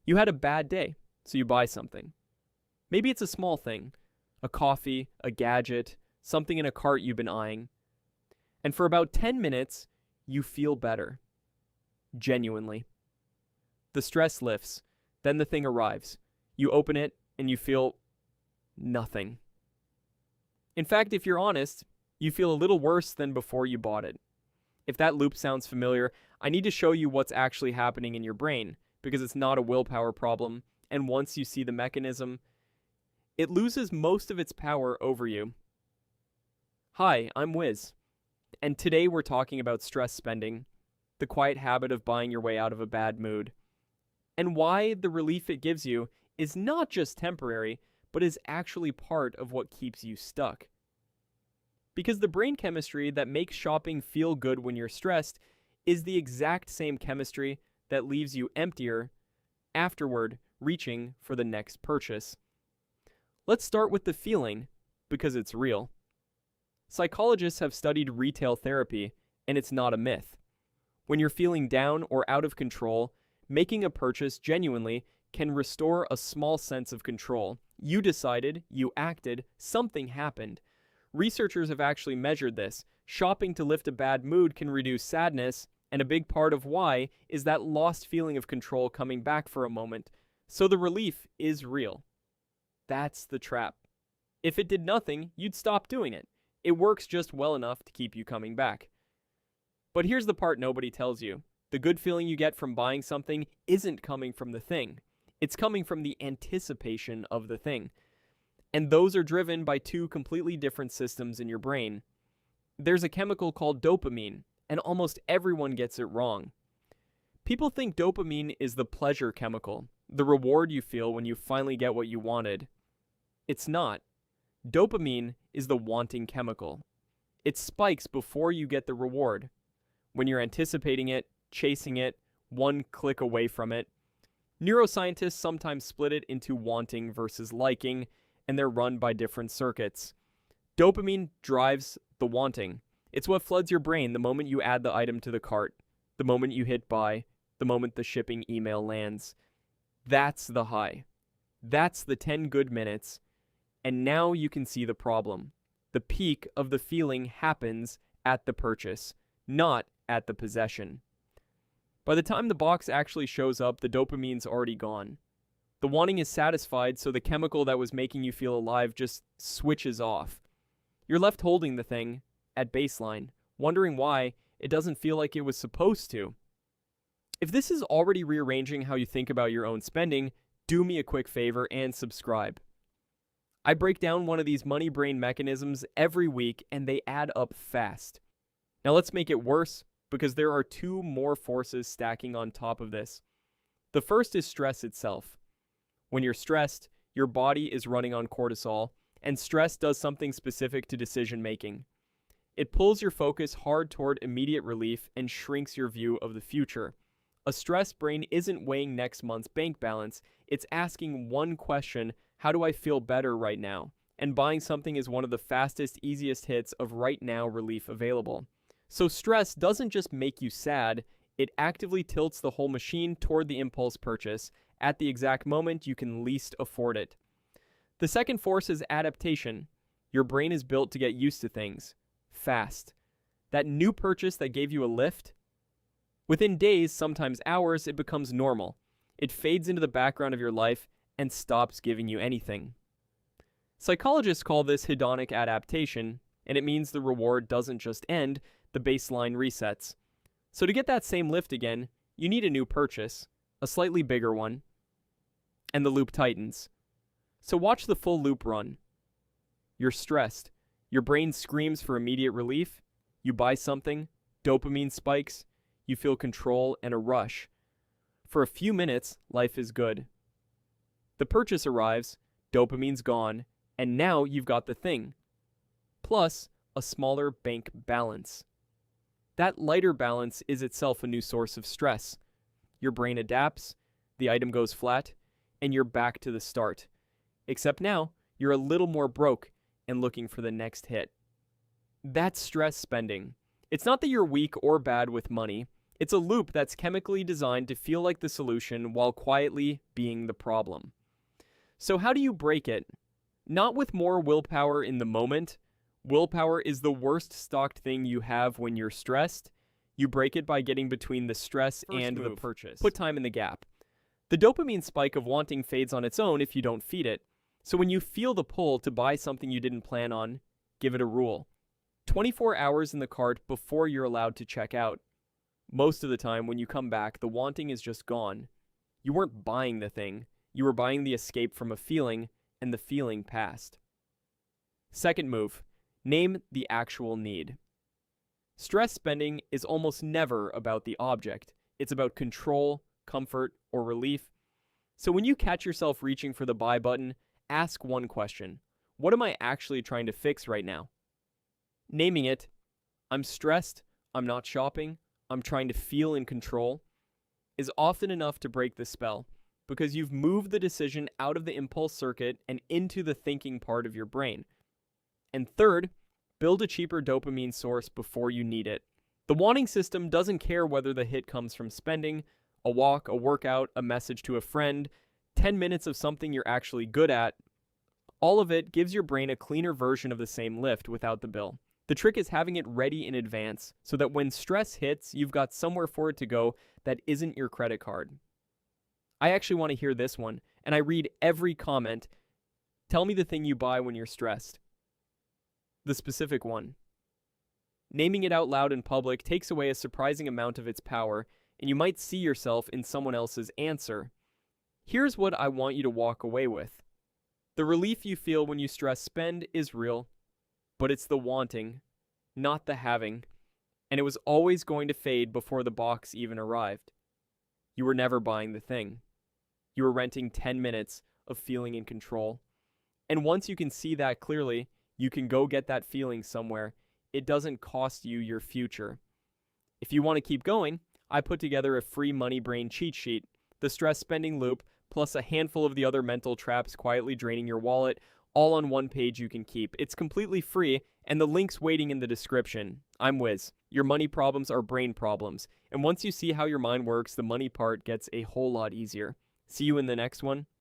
You had a bad day, so you buy something. Maybe it's a small thing, a coffee, a gadget, something in a cart you've been eyeing. And for about 10 minutes, you feel better. Genuinely. The stress lifts, then the thing arrives. You open it, and you feel nothing. In fact, if you're honest, you feel a little worse than before you bought it. If that loop sounds familiar, I need to show you what's actually happening in your brain, because it's not a willpower problem, and once you see the mechanism, it loses most of its power over you. Hi, I'm Wiz, and today we're talking about stress spending, the quiet habit of buying your way out of a bad mood, and why the relief it gives you is not just temporary, but is actually part of what keeps you stuck. Because the brain chemistry that makes shopping feel good when you're stressed is the exact same chemistry that leaves you emptier afterward, reaching for the next purchase. Let's start with the feeling, because it's real. Psychologists have studied retail therapy, and it's not a myth. When you're feeling down or out of control, making a purchase genuinely can restore a small sense of control. You decided, you acted, something happened. Researchers have actually measured this. Shopping to lift a bad mood can reduce sadness, and a big part of why is that lost feeling of control coming back for a moment. So the relief is real. That's the trap. If it did nothing, you'd stop doing it. It works just well enough to keep you coming back. But here's the part nobody tells you. The good feeling you get from buying something isn't coming from the thing. It's coming from the anticipation of the thing. And those are driven by two completely different systems in your brain. There's a chemical called dopamine, and almost everyone gets it wrong. People think dopamine is the pleasure chemical, the reward you feel when you finally get what you wanted. It's not. Dopamine is the wanting chemical. It spikes before you get the reward. When you're anticipating it, chasing it, one click away from it. Neuroscientists sometimes split it into wanting versus liking, and they're run by different circuits. Dopamine drives the wanting. It's what floods your brain the moment you add the item to the cart, the moment you hit buy, the moment the shipping email lands. That's the high. That's the 10 good minutes. And now you can see the problem. The peak of the feeling happens at the purchase, not at the possession. By the time the box actually shows up, the dopamine's already gone. The wanting is satisfied, so the chemical that was making you feel alive just switches off. You're left holding the thing at baseline, wondering why it doesn't feel like it was supposed to. If this is already rearranging how you think about your own spending, do me a quick favor and subscribe. I break down one of these money brain mechanisms every week, and they add up fast. Now let's make it worse, because there are two more forces stacking on top of this. The first is stress itself. When you're stressed, your body is running on cortisol, and stress does something specific to decision making. It pulls your focus hard toward immediate relief and shrinks your view of the future. A stressed brain isn't weighing next month's bank balance, it's asking one question: how do I feel better right now? And buying something is one of the fastest, easiest hits of right now relief available. So stress doesn't just make you sad, it actively tilts the whole machine toward the impulse purchase at the exact moment you can least afford it. The second force is adaptation. Your brain is built to get used to things fast. That new purchase that gave you a lift, within days, sometimes hours, it becomes normal. It fades into the background of your life and stops giving you anything. Psychologists call this hedonic adaptation, and it means the reward doesn't just end, the baseline resets. So to get that same lift again, you need a new purchase, a slightly bigger one, and the loop tightens. So watch the full loop run. You're stressed. Your brain screams for immediate relief. You buy something, dopamine spikes, you feel control and a rush. For a few minutes, life is good. The purchase arrives, dopamine's gone, and now you've got the thing. Plus, a smaller bank balance. That lighter balance is itself a new source of stress. Your brain adapts, the item goes flat, and you're back to the start. Except now, you're a little more broke and looking for the next hit. That's stress spending. It's not that you're weak or bad with money. It's a loop that's chemically designed to feel like the solution while quietly being the problem. So how do you break it? Not with more willpower in the moment. Willpower is the worst stocked thing you have when you're stressed. You break it by getting between the stress and the purchase. Put time in the gap. The dopamine spike of wanting fades on its own if you don't feed it. So when you feel the pull to buy something you didn't plan on, give it a rule. 24 hours in the cart before you're allowed to check out. Most of the time, when you come back, the wanting is just gone. You weren't buying the thing. You were buying the escape from a feeling, and the feeling passed. Second move, name the actual need. Stress spending is almost never about the object. It's about control, comfort, or relief. So when you catch yourself reaching for the buy button, ask one question. What am I actually trying to fix right now? Naming it, I'm stressed, I'm not shopping, I'm trying to feel in control, is often enough to break the spell, because you've moved the decision out of the impulse circuit and into the thinking part of your brain. And third, build a cheaper dopamine source before you need it. The wanting system doesn't care whether the hit comes from spending, a walk, a workout, a message to a friend, 10 minutes of something you're actually good at. All of it gives your brain a cleaner version of the same lift without the bill. The trick is having it ready in advance so that when stress hits, you've got somewhere for it to go that isn't your credit card. I actually want to hear this one, and I read every comment. Tell me the thing you buy when you're stressed. The specific one. Naming it out loud in public takes away a surprising amount of its power, and you might see yourself in someone else's answer. Here's what I want you to walk away with. The relief you feel when you stress spend is real, but it's the wanting, not the having, and it was always going to fade before the box even arrived. You were never buying the thing. You were renting 10 minutes of feeling in control. And once you can see that clearly, you can go get that feeling somewhere. It doesn't cost you your future. If you want to keep going, I put together a free money brain cheat sheet, the stress spending loop, plus a handful of the other mental traps quietly draining your wallet, all on one page you can keep. It's completely free, and the link's waiting in the description. I'm Wiz. Your money problems are brain problems, and once you see how your mind works, the money part gets a whole lot easier. See you in the next one.